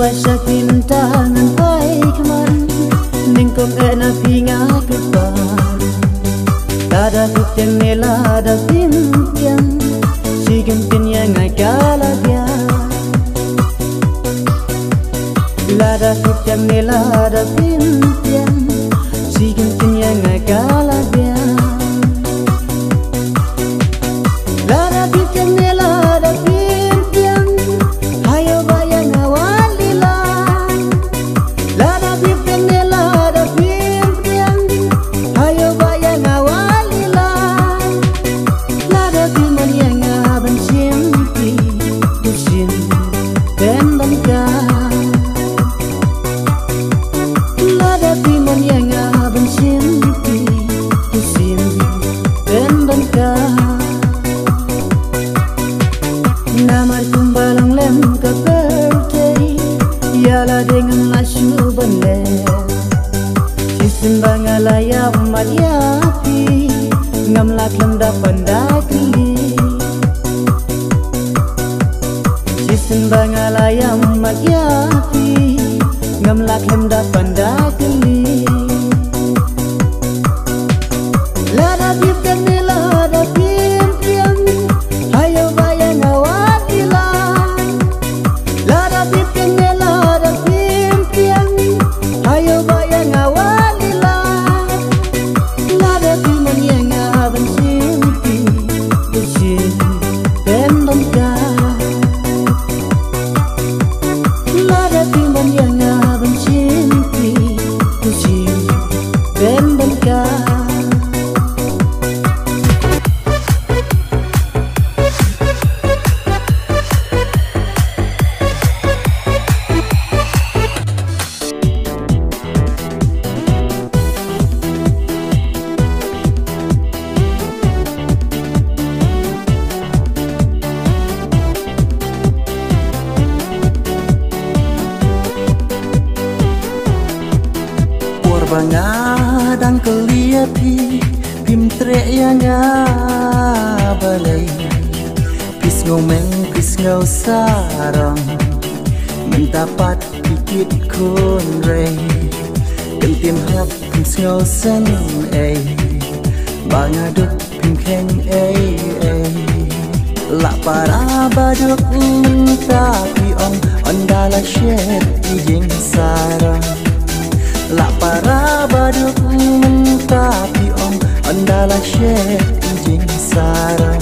Pasya kintangan pai kemarin Ningkong ena pinga kepan Tada kuteng nela da pimpian Sigem pinya ngai kalagya Lada kuteng nela da pimpian Sigem pinya ngai kalagya Lada kuteng nela da pimpian Hayo bayang awalila Lada kuteng nela da pimpian Hayo bayang awalila Lada piman yang aban simpi Kusin tendangka Lada piman yang aban simpi Kusin tendangka Namar kumbalang lem ke birthday Yala dengan masyu bende Sisin bangalaya mariapi Ngamlak lem dapan dakili Sisin bangalaya mariapi Ngamlak lem dapan dakili Lada bipkan lada pimpian Hayo bayang awatila Lada bipkan lada pimpian Hayo bayang awatila Lada piman yang aban simpi Kusin tendangka Lada piman yang aban simpi Kusin tendangka Bangadang keliati Pim trek yang balai Pis ngomeng pis ngau sarang Mendapat pikit kun rei Gentim hap pis ngau sen Bangaduk pim keng Lak para baduk tapi ondala syet ijing sarang Lak para baduk tapi ondala syet ijing sarang